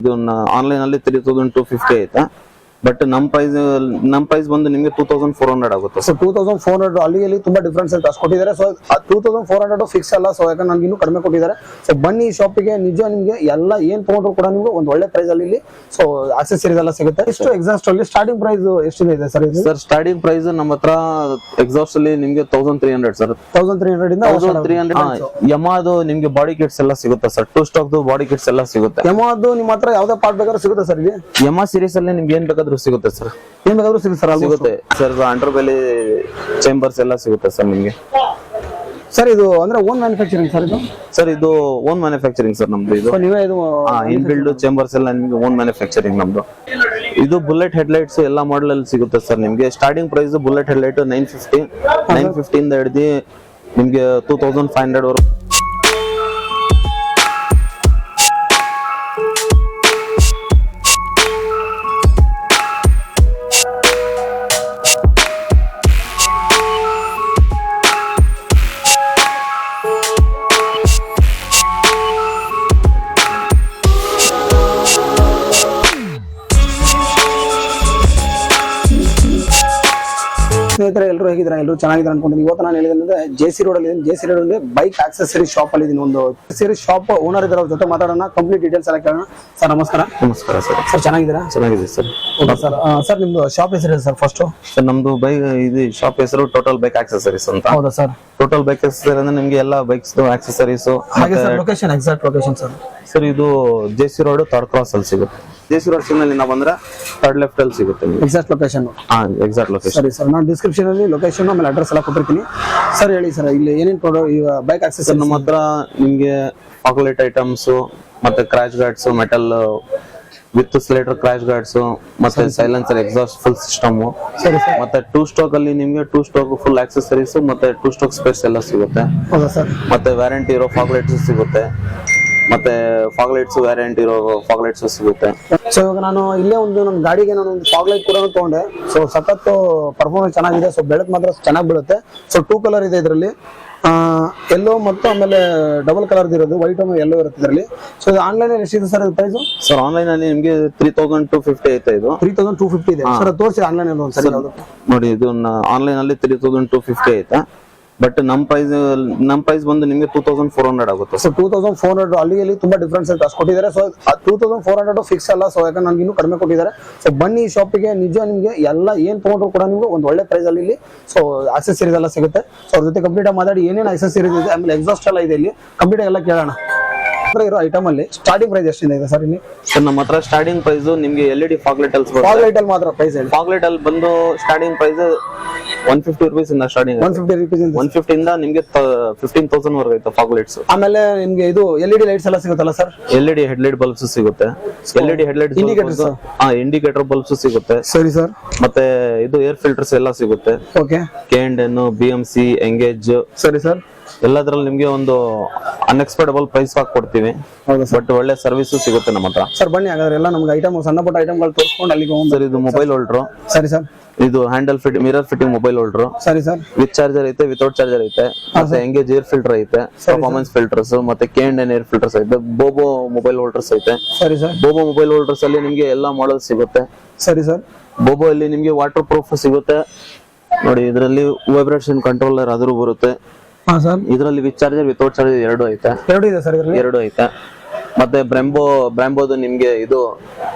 ಇದು ಆನ್ಲೈನ್ ಅಲ್ಲಿ 3250 ಐತೆ. ಬಟ್ ನಮ್ ಪ್ರೈಸ್ ಬಂದು ನಿಮ್ಗೆ 2400 ಆಗುತ್ತೆ. ಸೊ 2400 ಅಲ್ಲಿ ತುಂಬಾ ಡಿಫ್ರೆನ್ಸ್ ಅಂತ ಕೊಟ್ಟಿದ್ದಾರೆ. ಸೊ 2400 ಫಿಕ್ಸ್ ಅಲ್ಲ. ಸೊ ಯಾಕಂದ್ರೆ ನನ್ಗೆ ಇನ್ನೂ ಕಡಿಮೆ ಕೊಟ್ಟಿದ್ದಾರೆ. ಸೊ ಬನ್ನಿ ಈ ಶಾಪಿಗೆ, ನಿಜ ನಿಮ್ಗೆ ಎಲ್ಲ ಏನ್ ತಗೊಂಡ್ರು ಕೂಡ ನಿಮ್ಗೆ ಒಂದು ಒಳ್ಳೆ ಪ್ರೈಸ್ ಅಲ್ಲಿ ಸೊ ಆಕ್ಸೆಸರೀಸ್ ಎಲ್ಲ ಸಿಗುತ್ತೆ. ಇಷ್ಟು ಎಕ್ಸಾಸ್ಟ್ ಅಲ್ಲಿ ಸ್ಟಾರ್ಟಿಂಗ್ ಪ್ರೈಸ್ ಎಷ್ಟಿದೆ ಸರ್ ಇದು? ಸರ್ ಸ್ಟಾರ್ಟಿಂಗ್ ಪ್ರೈಸ್ ನಮ್ಮ ಹತ್ರ ಎಕ್ಸಾಸ್ಟ್ ಅಲ್ಲಿ ನಿಮ್ಗೆ 1300 ಸರ್. 1300 ಇಂದ 1300. ಯಮಾದು ನಿಮ್ಗೆ ಬಾಡಿ ಕಿಟ್ಸ್ ಎಲ್ಲ ಸಿಗುತ್ತೆ ಸರ್. 2 ಸ್ಟಾಕ್ ಬಾಡಿ ಕಿಟ್ಸ್ ಎಲ್ಲ ಸಿಗುತ್ತೆ. ಯಮಾದು ನಿಮ್ಮ ಹತ್ರ ಯಾವ್ದೇ ಪಾರ್ಟ್ ಬೇಕಾದ್ರೂ ಸಿಗುತ್ತೆ ಸರ್ ಇಲ್ಲಿ? ಯಮಾ ಸೀರೀಸ್ ಅಲ್ಲಿ ನಿಮ್ಗೆ ಏನ್ ಬೇಕಾದ್ರೂ ಸಿಗುತ್ತೆ ಸರ್. ಏನ್ ಬೇಕಾದ್ರೂ ಸಿಗುತ್ತೆ ಸರ್. ಅಂಡರ್ ಬೆಲಿ ಚೇಂಬರ್ಸ್ ಎಲ್ಲ ಸಿಗುತ್ತೆ ಸರ್ ನಿಮ್ಗೆ. ಸರ್ ಇದು ಅಂದ್ರೆ ಓನ್ ಮ್ಯಾನುಫ್ಯಾಕ್ಚರಿಂಗ್ ಸರ್ ಇದು? ಸರ್ ಇದು ಓನ್ ಮ್ಯಾನುಫ್ಯಾಕ್ಚರಿಂಗ್ ಸರ್ ನಮ್ದು. ಇದು ನೀವೇ ಇದು ಇನ್ ಬಿಲ್ಡ್ ಚೇಂಬರ್ಸ್ ಎಲ್ಲ ನಿಮ್ಗೆ ಓನ್ ಮ್ಯಾನುಫ್ಯಾಕ್ಚರಿಂಗ್ ನಮ್ದು. ಇದು ಬುಲೆಟ್ ಹೆಡ್ಲೈಟ್ಸ್ ಎಲ್ಲ ಮಾಡೆಲ್ ಅಲ್ಲಿ ಸಿಗುತ್ತೆ ಸರ್ ನಿಮ್ಗೆ. ಸ್ಟಾರ್ಟಿಂಗ್ ಪ್ರೈಸ್ ಬುಲೆಟ್ ಹೆಡ್ಲೈಟ್ 950 ಇಂದ ಹಿಡಿದು ನಿಮ್ಗೆ 2500 ವರೆಗೂ. ಸ್ನೇಹಿತರೆ ಎಲ್ಲರೂ ಹೇಗಿದ್ದಾರೆ? ಎಲ್ಲರೂ ಚೆನ್ನಾಗಿದ್ದಾರೆ ಅನ್ಕೊಂತೀನಿ. ಇವತ್ತು ನಾನು ಹೇಳಿದ್ರೆ ಜೆಸಿ ರೋಡ್ ಅಲ್ಲಿ ಜೆಸಿ ರೋಡ್ ಅಲ್ಲಿ ಬೈಕ್ ಆಕ್ಸೆಸರಿ ಶಾಪ್ ಅಲ್ಲಿ ಇದೀನಿ. ಒಂದು ಆಕ್ಸೆಸರಿ ಶಾಪ್ ಓನರ್ ಇದ್ರ ಜೊತೆ ಮಾತಾಡೋಣ, ಕಂಪ್ಲೀಟ್ ಡೀಟೇಲ್ಸ್ ಎಲ್ಲ ಕೇಳೋಣ. ಸರ್ ನಮಸ್ಕಾರ. ನಮಸ್ಕಾರ ಸರ್. ಸರ್ ಚೆನ್ನಾಗಿದ್ದೀರಾ? ಚೆನ್ನಾಗಿದೆ ಸರ್. ಸರ್ ಸರ್ ನಿಮ್ದು ಶಾಪ್ ಹೆಸರು ಸರ್ ಫಸ್ಟ್? ಸರ್ ನಮ್ದು ಬೈಕ್ ಇದು ಶಾಪ್ ಹೆಸರು ಟೋಟಲ್ ಬೈಕ್ ಆಕ್ಸೆಸರೀಸ್ ಅಂತ. ಹೌದಾ ಸರ್? ಟೋಟಲ್ ಬೈಕ್ ಆಕ್ಸೆಸರಿ ಅಂದ್ರೆ ನಿಮ್ಗೆ ಎಲ್ಲ ಬೈಕ್ಸ್ ಆಕ್ಸೆಸರೀಸ್. ಹಾಗೆ sir location, exact location sir? Sir ಇದು ಜೆಸಿ ರೋಡ್ 3rd ಕ್ರಾಸ್ ಅಲ್ಲಿ ಸಿಗುತ್ತೆ. ಜೆಸಿ ರೋಡ್ ಸಿಗ್ನಲ್ ಇಂದ ಬಂದ್ರೆ 3rd ಲೆಫ್ಟ್ ಅಲ್ಲಿ ಸಿಗುತ್ತೆ. Exact location? Exact location. ಸರಿ ಸರ್, ನಾನು ಡಿಸ್ಕ್ರಿಪ್ಷನ್ ಅಲ್ಲಿ ಲೊಕೇಶನ್ ಆಮೇಲೆ ಅಡ್ರೆಸ್ ಎಲ್ಲ ಕೊಟ್ಟಿರ್ತೀನಿ. ಸರ್ ಹೇಳಿ ಸರ್, ಇಲ್ಲಿ ಏನೇನು ಪ್ರಾಡಕ್ಟ್ ಈಗ ಬೈಕ್ ಆಕ್ಸೆಸರಿ ನಮ್ಮ ಹತ್ರ ನಿಮ್ಗೆ ಫಾಗ್ಲೈಟ್ ಐಟಮ್ಸ್, ಮತ್ತೆ crash guards, metal with slider crash guards, ಮತ್ತೆ ಸೈಲೆನ್ಸರ್, ಎಕ್ಸಾಸ್ಟ್ ಫುಲ್ ಸಿಸ್ಟಮ್. ಸರಿ ಸರ್. ಮತ್ತೆ 2 ಸ್ಟಾಕ್ ಅಲ್ಲಿ ನಿಮ್ಗೆ 2 ಸ್ಟಾಕ್ ಫುಲ್ ಆಕ್ಸೆಸರೀಸ್ ಮತ್ತೆ 2 ಸ್ಟಾಕ್ ಸ್ಪೇಸ್ ಎಲ್ಲ ಸಿಗುತ್ತೆ. ಹೌದಾ ಸರ್? ಮತ್ತೆ ವ್ಯಾರಂಟಿ ಇರೋ ಫಾಗ್ಲೈಟ್ಸ್ ಸಿಗುತ್ತೆ. ಮತ್ತೆ ಫಾಗ್ಲೈಟ್ಸ್ ವ್ಯಾರಂಟಿ ಇರೋ ಫಾಗ್ಲೈಟ್ಸ್ ಸಿಗುತ್ತೆ. ಸೊ ಇವಾಗ ನಾನು ಇಲ್ಲೇ ಒಂದು ನನ್ನ ಗಾಡಿಗೆ ನಾನು ಒಂದು ಫಾಗ್ಲೈಟ್ ಕೂಡ ತಗೊಂಡೆ. ಸೊ ಸಖತ್ತು ಪರ್ಫಾರ್ಮೆನ್ಸ್ ಚೆನ್ನಾಗಿದೆ. ಸೊ ಬೆಳಕು ಮಾತ್ರ ಚೆನ್ನಾಗಿ ಬೀಳುತ್ತೆ. ಸೊ 2 ಕಲರ್ ಇದೆ ಇದರಲ್ಲಿ, ಯೆಲ್ಲೋ ಮತ್ತು ಆಮೇಲೆ ಡಬಲ್ ಕಲರ್ ಇರೋದು, ವೈಟ್ ಆಮೇಲೆ ಯೆಲ್ಲೋ ಇರುತ್ತೆ ಇದರಲ್ಲಿ. ಸೊ ಇದು ಆನ್ಲೈನ್ ಅಲ್ಲಿ ಎಷ್ಟಿದೆ ಸರ್ ಪ್ರೈಸ್? ಸರ್ ಆನ್ಲೈನ್ ಅಲ್ಲಿ ನಿಮ್ಗೆ 3250 ಐತೆ. ಇದು 3250 ಇದೆ ಸರ್. ತೋರಿಸಿ ಆನ್ಲೈನ್ ಅಲ್ಲಿ ಒಂದ್ಸರಿ ನೋಡಿ. ಇದು ಆನ್ಲೈನ್ ಅಲ್ಲಿ 3250 ಐತೆ. ಬಟ್ ನಮ್ ಪ್ರೈಸ್ ಬಂದು ನಿಮ್ಗೆ 2400 ಆಗುತ್ತೆ. ಸೊ 2400 ಅಲ್ಲಿ ತುಂಬಾ ಡಿಫ್ರೆನ್ಸ್ ಅಂತ ಕೊಟ್ಟಿದ್ದಾರೆ. ಸೊ 2400 ಫಿಕ್ಸ್ ಅಲ್ಲ. ಸೊ ಯಾಕಂದ್ರೆ ನನ್ಗೆ ಇನ್ನೂ ಕಡಿಮೆ ಕೊಟ್ಟಿದ್ದಾರೆ. ಸೊ ಬನ್ನಿ ಈ ಶಾಪಿಗೆ, ನಿಜ ನಿಮ್ಗೆ ಎಲ್ಲ ಏನ್ ತಗೊಂಡ್ರು ಕೂಡ ನಿಮ್ಗೆ ಒಂದು ಒಳ್ಳೆ ಪ್ರೈಸ್ ಅಲ್ಲಿ ಇಲ್ಲಿ ಸೊ ಆಕ್ಸೆಸರೀಸ್ ಎಲ್ಲ ಸಿಗುತ್ತೆ. ಸೊ ಅವ್ರ ಜೊತೆ ಕಂಪ್ಲೀಟ್ ಆಗಿ ಮಾತಾಡಿ ಏನೇನು ಆಕ್ಸೆಸರೀಸ್ ಇದೆ ಆಮೇಲೆ ಎಕ್ಸಾಸ್ಟ್ ಎಲ್ಲ ಇದೆ ಇಲ್ಲಿ ಕಂಪ್ಲೀಟ್ ಎಲ್ಲ ಕೇಳೋಣ. ಇರೋ ಐಟಮ್ ಅಲ್ಲಿ ಸ್ಟಾರ್ಟಿಂಗ್ ಪ್ರೈಸ್ ಎಷ್ಟಿದೆ ಸರ್ ಇಲ್ಲಿ? ಸರ್ ನಮ್ಮ ಹತ್ರ ಸ್ಟಾರ್ಟಿಂಗ್ ಪ್ರೈಸ್ ನಿಮ್ಗೆ LED ಫಾಗ್ಲೈಟ್ ಅಲ್ಲಿ ಮಾತ್ರ ಪ್ರೈಸ್ ಹೇಳಿ. ಫಾಗ್ಲೈಟ್ ಅಲ್ಲಿ ಬಂದು ಸ್ಟಾರ್ಟಿಂಗ್ ಪ್ರೈಸ್ 150 ರೂಪೀಸ್ ಇಂದ ಸ್ಟಾರ್ಟಿಂಗ್. 150 ರೂಪೀಸ್ 150 ಇಂದ ನಿಮ್ಗೆ 15,000 ವರೆಗೆ ಐತೆ ಫಾಗ್ಲೈಟ್ಸ್. ಆಮೇಲೆ ನಿಮ್ಗೆ ಇದು LED ಲೈಟ್ಸ್ ಎಲ್ಲ ಸಿಗುತ್ತಲ್ಲ ಸರ್? LED ಹೆಡ್ಲೈಟ್ ಬಲ್ಬ್ಸ್ ಸಿಗುತ್ತೆ. LED headlight indicators, indicator bulbs ಸಿಗುತ್ತೆ. ಸರಿ ಸರ್. ಮತ್ತೆ ಇದು ಏರ್ ಫಿಲ್ಟರ್ಸ್ ಎಲ್ಲ ಸಿಗುತ್ತೆ. ಓಕೆ. K&N, BMC, engage. ಸರಿ ಸರ್. ಎಲ್ಲದ್ರಲ್ಲಿ ನಿಮ್ಗೆ ಒಂದು ಅನ್ಎಕ್ಸ್ಪೆಕ್ಟಬಲ್ ಪ್ರೈಸ್ ಕೊಡ್ತೀವಿ. ಬಟ್ ಒಳ್ಳೆ ಸರ್ವಿಸ್ ಸಿಗುತ್ತೆ ನಮ್ಮ ಹತ್ರ. ಸರ್ ಬನ್ನಿ ಹಾಗಾದ್ರೆ ಎಲ್ಲ ನಮ್ಗೆ ಐಟಮ್, ಸಣ್ಣ ಪುಟ್ಟ ಐಟಮ್ಗಳು ತೋರಿಸ್ಕೊಂಡು ಅಲ್ಲಿಗೆ ಹೋಗೋಣ. ಸರ್ ಇದು ಮೊಬೈಲ್ ಹೋಲ್ಡರ್. ಸರಿ ಸರ್. ಇದು handle mirror fitting mobile holder. ಸರಿ ಸರ್. ವಿತ್ ಚಾರ್ಜರ್ ಐತೆ, ವಿತೌಟ್ ಚಾರ್ಜರ್ ಐತೆ. ಮತ್ತೆ ಎಂಗೇಜ್ ಏರ್ ಫಿಲ್ಟರ್ ಐತೆ, ಪರ್ಫಾರ್ಮೆನ್ಸ್ ಫಿಲ್ಟರ್ಸ್, ಮತ್ತೆ K&N ಏರ್ ಫಿಲ್ಟರ್ಸ್ ಐತೆ. ಬೋಬೋ ಮೊಬೈಲ್ ಹೋಲ್ಡರ್ಸ್ ಐತೆ. ಸರಿ ಸರ್. ಬೋಬೋ ಮೊಬೈಲ್ ಹೋಲ್ಡರ್ಸ್ ಅಲ್ಲಿ ನಿಮ್ಗೆ ಎಲ್ಲಾ ಮಾಡೆಲ್ ಸಿಗುತ್ತೆ. ಸರಿ ಸರ್. ಬೋಬೋ ಅಲ್ಲಿ ನಿಮ್ಗೆ ವಾಟರ್ ಪ್ರೂಫ್ ಸಿಗುತ್ತೆ ನೋಡಿ. ಇದರಲ್ಲಿ ವೈಬ್ರೇಷನ್ ಕಂಟ್ರೋಲರ್ ಆದ್ರೂ ಬರುತ್ತೆ. ಇದರಲ್ಲಿ ವಿತ್ ಚಾರ್ಜರ್, ವಿತೌಟ್ ಚಾರ್ಜರ್ ಎರಡು ಐತೆ. ಎರಡು ಐತೆ. ಮತ್ತೆ ಬ್ರಾಂಬೋದು ನಿಮ್ಗೆ ಇದು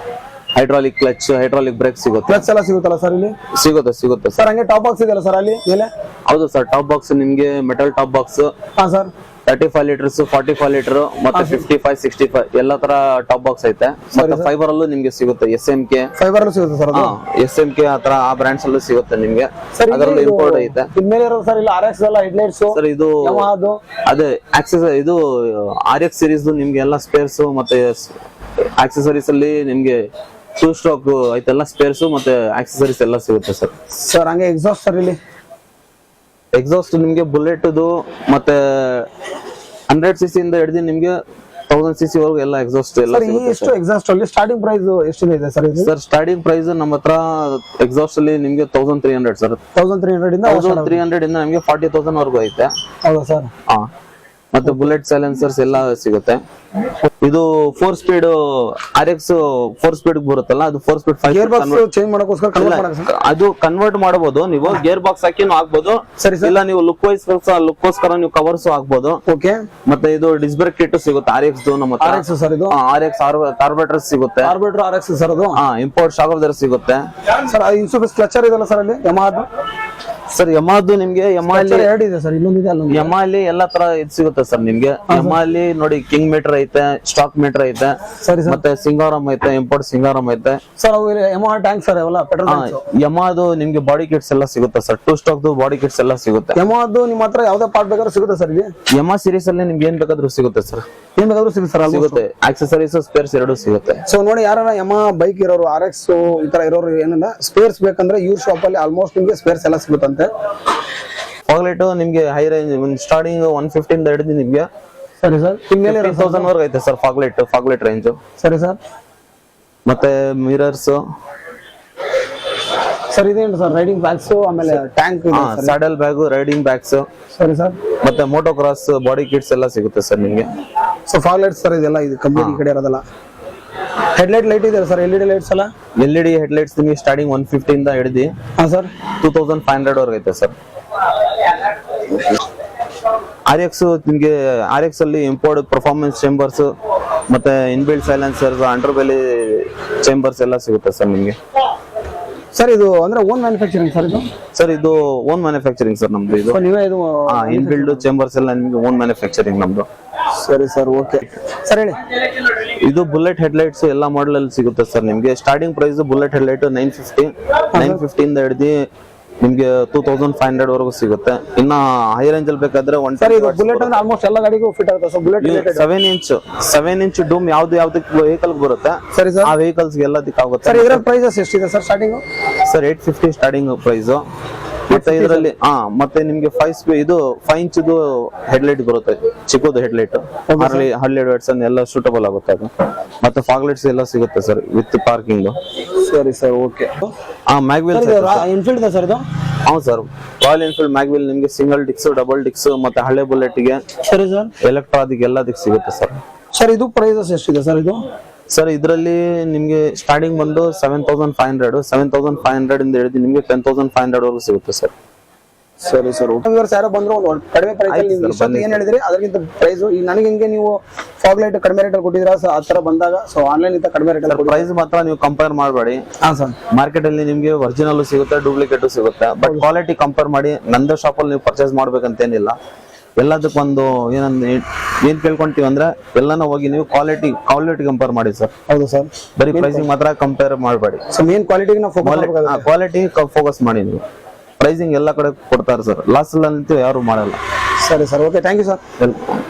ಹೈಡ್ರಾಲಿಕ್ ಕ್ಲಚ್, ಹೈಡ್ರಾಲಿಕ್ ಬ್ರೇಕ್ ಸಿಗುತ್ತೆ. ಕ್ಲಚ್ ಎಲ್ಲ ಸಿಗುತ್ತಲ್ಲ ಸರ್ ಇಲ್ಲಿ? ಸಿಗುತ್ತೆ ಸರ್. ಹಂಗೆ ಟಾಪ್ ಬಾಕ್ಸ್ ಇದೆಯಲ್ಲ ಸರ್ ಅಲ್ಲಿ ಮೇಲೆ? ಹೌದು ಸರ್, ಟಾಪ್ ಬಾಕ್ಸ್ ನಿಮ್ಗೆ ಮೆಟಲ್ ಟಾಪ್ ಬಾಕ್ಸ್. ಹಾ ಸರ್. 35 ಲೀಟರ್ಸ್, 45 ಲೀಟರ್, ಮತ್ತೆ 55, 65 ಎಲ್ಲ ತರ ಟಾಪ್ ಬಾಕ್ಸ್ ಐತೆ. ಮತ್ತೆ ಫೈಬರ್ ಅಲ್ಲೂ ನಿಮ್ಗೆ ಸಿಗುತ್ತೆ. SMK ಫೈಬರ್ ಅಲ್ಲೂ ಸಿಗುತ್ತೆ ಸರ್? SMK ಆತರ ಆ ಬ್ರಾಂಡ್ಸ್ ಅಲ್ಲೂ ಸಿಗುತ್ತೆ ನಿಮ್ಗೆ. ಅದರಲ್ಲಿ ಇಂಪೋರ್ಟ್ ಐತೆ. ಇನ್ಮೇಲೆ ಇರೋದು ಸರ್ ಇಲ್ಲ RX ಎಲ್ಲ ಹೆಡ್ಲೈಟ್ಸ್ ಸರ್. ಇದು ಅದೇ ಆಕ್ಸೆಸರಿ, ಇದು RX ಸೀರೀಸ್ ನಿಮ್ಗೆ ಎಲ್ಲ ಸ್ಪೇರ್ಸ್ ಮತ್ತೆ ಆಕ್ಸೆಸರೀಸ್ ಅಲ್ಲಿ ನಿಮ್ಗೆ 2 ಸ್ಟಾಕ್ ಐತೆಲ್ಲ ಸ್ಪೇರ್ಸ್ ಮತ್ತೆ ಆಕ್ಸೆಸರೀಸ್ ಎಲ್ಲ ಸಿಗುತ್ತೆ ಸರ್. ಸರ್ ಹಂಗೆ ಎಕ್ಸಾಸ್ಟ್ ಸರ್ ಇಲ್ಲಿ? ಎಕ್ಸಾಸ್ಟ್ ನಿಮ್ಗೆ ಬುಲೆಟ್ ಮತ್ತೆ 100cc ಇಂದ ಹಿಡಿದು ನಿಮ್ಗೆ 1000cc ವರೆಗೂ ಎಲ್ಲ ಎಕ್ಸಾಸ್ಟ್ ಎಲ್ಲ ಸಿಗುತ್ತೆ. ಎಷ್ಟು ಎಕ್ಸಾಸ್ಟ್ ಅಲ್ಲಿ ಸ್ಟಾರ್ಟಿಂಗ್ ಪ್ರೈಸ್ ಎಷ್ಟಿದೆ ಸರ್ ಇದು? ಸರ್ ಸ್ಟಾರ್ಟಿಂಗ್ ಪ್ರೈಸ್ ನಮ್ಮ ಹತ್ರ ಎಕ್ಸಾಸ್ಟ್ ಅಲ್ಲಿ ನಿಮ್ಗೆ 1300 ಸರ್. 1300 ಇಂದ ನಿಮ್ಗೆ 40,000 ವರೆಗೂ ಐತೆ. ಹೌದಾ ಸರ್? ಮತ್ತೆ ಬುಲೆಟ್ ಸೈಲೆನ್ಸರ್ಸ್ ಎಲ್ಲ ಸಿಗುತ್ತೆ. ಇದು 4 ಸ್ಪೀಡ್ RX 4 ಸ್ಪೀಡ್ ಬರುತ್ತಲ್ಲ, ಅದು 4 ಸ್ಪೀಡ್ ಗೇರ್ ಬಾಕ್ಸ್ ಚೇಂಜ್ ಮಾಡಕ್ಕೋಸ್ಕರ ಕನ್ವರ್ಟ್ ಮಾಡಕ್ಕೆ ಅದು ಕನ್ವರ್ಟ್ ಮಾಡಬಹುದು. ನೀವು ಗೇರ್ ಬಾಕ್ಸ್ ಹಾಕಿನೂ ಆಗ್ಬೋದು, ಸರಿ ಸರ್. ಇಲ್ಲ ನೀವು ಲುಕ್ಕೋಸ್ಕರ ನೀವು ಕವರ್ಸ್ ಹಾಕ್ಬೋದು. ಓಕೆ. ಮತ್ತೆ ಇದು ಡಿಸ್ ಬ್ರೇಕ್ ಕಿಟ್ ಸಿಗುತ್ತೆ RX ನಮ್ಮ RX ಸರ್, ಇದು RX ಕಾರ್ಬೋರೇಟರ್ ಸಿಗುತ್ತೆ. ಕಾರ್ಬೋರೇಟರ್ RX ಸರ್, ಅದು ಇಂಪೋರ್ಟ್ ಶಾಕ್ ಅಬ್ಸರ್ವರ್ ಸಿಗುತ್ತೆ ಸರ್. ಇನ್ಸೂರೆನ್ಸ್ ಕ್ಲಚರ್ ಇದೆಲ್ಲ ಸರ್ ಅಲ್ಲಿ ಯಮಹಾದು ಸರ್. ಯಮಹಾದು ನಿಮ್ಗೆ ಯಮಹಲ್ಲಿ 2 ಇದೆ ಸರ್, ಇನ್ನೊಂದಿದೆ ಅಲ್ಲೊಂದು. ಯಮಹಲ್ಲಿ ಎಲ್ಲಾ ತರ ಇದು ಸಿಗುತ್ತೆ ಸರ್ ನಿಮ್ಗೆ. ಯಮಹಲ್ಲಿ ನೋಡಿ ಕಿಂಗ್ ಮೀಟರ್ ಐತೆ, ಸ್ಟಾಕ್ ಮೀಟರ್ ಐತೆ, ಸರಿ ಸರ್. ಮತ್ತೆ ಸಿಂಗಾರಂ ಐತೆ, ಇಂಪೋರ್ಟ್ ಸಿಂಗಾರಂ ಐತೆ ಸರ್. ಅವು ಯಮಹಾ ಟ್ಯಾಂಕ್ ಸರ್, ಅವೆಲ್ಲ ಪೆಟ್ರೋಲ್. ಯಮಹಾದು ನಿಮ್ಗೆ ಬಾಡಿ ಕಿಟ್ಸ್ ಎಲ್ಲ ಸಿಗುತ್ತೆ ಸರ್. 2 ಸ್ಟಾಕ್ ಬಾಡಿ ಕಿಟ್ಸ್ ಎಲ್ಲ ಸಿಗುತ್ತೆ. ಯಮಹಾದು ನಿಮ್ಮ ಹತ್ರ ಯಾವ್ದೇ ಪಾರ್ಟ್ ಬೇಕಾದ್ರೂ ಸಿಗುತ್ತೆ ಸರ್ ಇಲ್ಲಿ? ಯಮಹಾ ಸೀರೀಸ್ ಅಲ್ಲಿ ನಿಮ್ಗೆ ಏನ್ ಬೇಕಾದ್ರೂ ಸಿಗುತ್ತೆ ಸರ್. ಏನ್ ಬೇಕಾದ್ರೂ ಸಿಗುತ್ತೆ ಸರ್, ಸಿಗುತ್ತೆ. ಆಕ್ಸೆಸರೀಸ್ ಸ್ಪೇರ್ಸ್ ಎರಡು ಸಿಗುತ್ತೆ. ಸೊ ನೋಡಿ, ಯಾರ ಯಮಹಾ ಬೈಕ್ ಇರೋರು, RX ಈ ತರ ಇರೋರು ಏನಂದ್ರೆ ಸ್ಪೇರ್ಸ್ ಬೇಕಂದ್ರೆ ಇವ್ರ ಶಾಪ್ ಅಲ್ಲಿ ಆಲ್ಮೋಸ್ಟ್ ನಿಮ್ಗೆ ಸ್ಪೇರ್ಸ್ ಎಲ್ಲ ಸಿಗುತ್ತಂತೆ. ಫಾಗ್ಲೈಟ್ ನಿಮ್ಗೆ ಹೈ ರೇಂಜ್ ಸ್ಟಾರ್ಟಿಂಗ್ 150 ಇಂದ ಹಿಡಿದು ನಿಮ್ಗೆ ಸರಿ ಸರ್ 50,000 ವರೆಗೆ ಐತೆ ಸರ್ ಫಾಗ್ಲೈಟ್ ರೇಂಜ್. ಸರಿ ಸರ್. ಮತ್ತೆ ಮಿರರ್ಸ್ ಸರ್, ಇದೇನು ಸರ್ ರೈಡಿಂಗ್ ಬ್ಯಾಗ್ಸ್, ಆಮೇಲೆ tank, saddle bag, riding bags, ಸರಿ ಸರ್. ಮತ್ತೆ ಮೋಟೋ ಕ್ರಾಸ್ ಬಾಡಿ ಕಿಟ್ಸ್ ಎಲ್ಲ ಸಿಗುತ್ತೆ ಸರ್ ನಿಮ್ಗೆ. ಸೊ ಫಾಗ್ ಲೈಟ್ಸ್ ಸರ್, ಇದೆಲ್ಲ ಇದು ಕಂಪ್ನಿ ಕಡೆ ಇರೋದಲ್ಲ. ಹೆಡ್ಲೈಟ್ ಲೈಟ್ ಇದೆ ಸರ್, LED ಲೈಟ್ಸ್ ಅಲ್ಲ. LED ಹೆಡ್ಲೈಟ್ಸ್ ನಿಮಗೆ ಸ್ಟಾರ್ಟಿಂಗ್ 150 ಇಂದ ಹಿಡಿದು ಹಾ ಸರ್ 2500 ವರೆಗೆ ಐತೆ ಸರ್. RX ನಿಮ್ಗೆ RX ಅಲ್ಲಿ ಇಂಪೋರ್ಟ್ ಪರ್ಫಾರ್ಮೆನ್ಸ್ ಚೇಂಬರ್ಸ್, ಮತ್ತೆ ಇನ್ಬಿಲ್ಟ್ ಸೈಲೆನ್ಸರ್ಸ್, ಅಂಡರ್ ಬೆಲಿ ಚೇಂಬರ್ಸ್ ಎಲ್ಲ ಸಿಗುತ್ತೆ ಸರ್ ನಿಮ್ಗೆ. ಸರ್ ಇದು ಅಂದ್ರೆ ಓನ್ ಮ್ಯಾನುಫ್ಯಾಕ್ಚರಿಂಗ್ ಸರ್ ಇದು? ಸರ್ ಇದು ಓನ್ ಮ್ಯಾನುಫ್ಯಾಕ್ಚರಿಂಗ್ ಸರ್ ನಮ್ದು. ಇದು ನೀವೇ ಇದು ಇನ್ಬಿಲ್ಡ್ ಚೇಂಬರ್ಸ್ ಎಲ್ಲ ನಿಮ್ಗೆ ಓನ್ ಮ್ಯಾನುಫ್ಯಾಕ್ಚರಿಂಗ್ ನಮ್ದು. ಸರಿ ಸರ್, ಓಕೆ ಸರ್ ಹೇಳಿ. ಇದು ಬುಲೆಟ್ ಹೆಡ್ಲೈಟ್ಸ್ ಎಲ್ಲ ಮಾಡೆಲ್ ಅಲ್ಲಿ ಸಿಗುತ್ತೆ ಸರ್ ನಿಮ್ಗೆ. ಸ್ಟಾರ್ಟಿಂಗ್ ಪ್ರೈಸ್ ಬುಲೆಟ್ ಹೆಡ್ಲೈಟ್ 950 ಇಂದ ಹಿಡಿದು ನಿಮ್ಗೆ 2500 ವರೆಗೂ ಸಿಗುತ್ತೆ. ಇನ್ನ ಹೈ ರೇಂಜ್ ಅಲ್ಲಿ ಬೇಕಾದ್ರೆ ಸರ್ ಇದು ಬುಲೆಟ್ ಅಂದ್ರೆ ಆಲ್ಮೋಸ್ಟ್ ಎಲ್ಲ ಗಾಡಿಗೂ ಫಿಟ್ ಆಗುತ್ತೆ ಸರ್. ಬುಲೆಟ್ 7 ಇಂಚ್ ಡೂಮ್ ಯಾವ್ದಕ್ಕೆ ವೆಹಿಕಲ್ ಬರುತ್ತೆ, ಸರಿ ಸರ್, ಆ ವೆಹಿಕಲ್ಸ್ ಎಲ್ಲದಕ್ಕೆ ಆಗುತ್ತೆ ಸರ್. ಇದರ ಪ್ರೈಸಸ್ ಎಷ್ಟಿದೆ sir starting? Sir 850 starting price. ಮತ್ತೆ ಇದರಲ್ಲಿ ಮತ್ತೆ ನಿಮ್ಗೆ 5 ಇಂಚ್ ಹೆಡ್ಲೈಟ್ ಬರುತ್ತೆ, ಚಿಕ್ಕದು ಹೆಡ್ಲೈಟ್. ಹಳ್ಳಿ ವೆಟ್ಸನ್ ಎಲ್ಲ ಸೂಟಬಲ್ ಆಗುತ್ತೆ ಅದು. ಮತ್ತೆ ಫಾಗ್ಲೈಟ್ಸ್ ಎಲ್ಲ ಸಿಗುತ್ತೆ ಸರ್ ವಿತ್ ಪಾರ್ಕಿಂಗ್. ಸರಿ ಸರ್, ಓಕೆ. ಮ್ಯಾಗ್ವಿಲ್ ಇನ್ಫೀಲ್ಡ್ ಇದೆ ಸರ್ ಇದು? ಹೌದು ಸರ್, ರಾಯಲ್ ಎನ್ಫೀಲ್ಡ್ ಮ್ಯಾಗ್ವಿಲ್ ನಿಮ್ಗೆ ಸಿಂಗಲ್ ಡಿಕ್ಸ್, ಡಬಲ್ ಡಿಕ್ಸ್, ಮತ್ತೆ ಹಳೆ ಬುಲೆಟ್ ಗೆ, ಸರಿ ಸರ್, ಎಲೆಕ್ಟ್ರಾದಿಕ್ ಎಲ್ಲದಕ್ಕೆ ಸಿಗುತ್ತೆ ಸರ್. ಸರ್ ಇದು ಪ್ರೈಸಸ್ ಎಷ್ಟಿದೆ ಸರ್ ಇದು? ಸರ್ ಇದರಲ್ಲಿ ನಿಮ್ಗೆ ಸ್ಟಾರ್ಟಿಂಗ್ ಬಂದು 7,500 ಇಂದ ಹಿಡಿದು ನಿಮ್ಗೆ 10,500 ವರೆಗೂ ಸಿಗುತ್ತೆ ಸರ್. ಸರಿ ಸರ್, ಯಾರೋ ಬಂದ್ರು ಒಂದು ಕಡಿಮೆ ಪ್ರೈಸ್ ಅಲ್ಲಿ ಏನ್ ಹೇಳಿದ್ರಿ ಅದಕ್ಕಿಂತ ಪ್ರೈಸ್ ನನಗೆ ಹಿಂಗೆ ನೀವು ಫಾಗ್ ಲೈಟ್ ಕಡಿಮೆ ರೇಟ್ ಅಲ್ಲಿ ಕೊಟ್ಟಿದ್ರಾ ಆ ತರ ಬಂದಾಗ? ಸೊ ಆನ್ಲೈನ್ ಇಂದ ಕಡಿಮೆ ರೇಟ್ ಅಲ್ಲಿ ಪ್ರೈಸ್ ಮಾತ್ರ ನೀವು ಕಂಪೇರ್ ಮಾಡಬೇಡಿ. ಹಾ ಸರ್. ಮಾರ್ಕೆಟ್ ಅಲ್ಲಿ ನಿಮ್ಗೆ ಒರಿಜಿನಲ್ ಸಿಗುತ್ತೆ, ಡೂಪ್ಲಿಕೇಟ್ ಸಿಗುತ್ತೆ. ಬಟ್ ಕ್ವಾಲಿಟಿ ಕಂಪೇರ್ ಮಾಡಿ. ನಂದು ಶಾಪ್ ಅಲ್ಲಿ ನೀವು ಪರ್ಚೇಸ್ ಮಾಡ್ಬೇಕಂತೇನಿಲ್ಲ. ಎಲ್ಲದಕ್ಕೆ ಒಂದು ಏನ್ ಕೇಳ್ಕೊಂತೀವಿ ಅಂದ್ರೆ ಎಲ್ಲಾನು ಹೋಗಿ ನೀವು ಕ್ವಾಲಿಟಿ ಕಂಪೇರ್ ಮಾಡಿ ಸರ್. ಹೌದು ಸರ್, ಬರೀ ಪ್ರೈಸಿಂಗ್ ಮಾತ್ರ ಕಂಪೇರ್ ಮಾಡಬೇಡಿ. ಸೊ ಮೇನ್ ಕ್ವಾಲಿಟಿಗೆ ನಾವು ಕ್ವಾಲಿಟಿ ಫೋಕಸ್ ಮಾಡಿ. ನೀವು ಪ್ರೈಸಿಂಗ್ ಎಲ್ಲ ಕಡೆ ಕೊಡ್ತಾರೆ ಸರ್, ಲಾಸ್ ಅಂತೂ ಯಾರು ಮಾಡಲ್ಲ. ಸರಿ sir, okay, thank you sir. Welcome.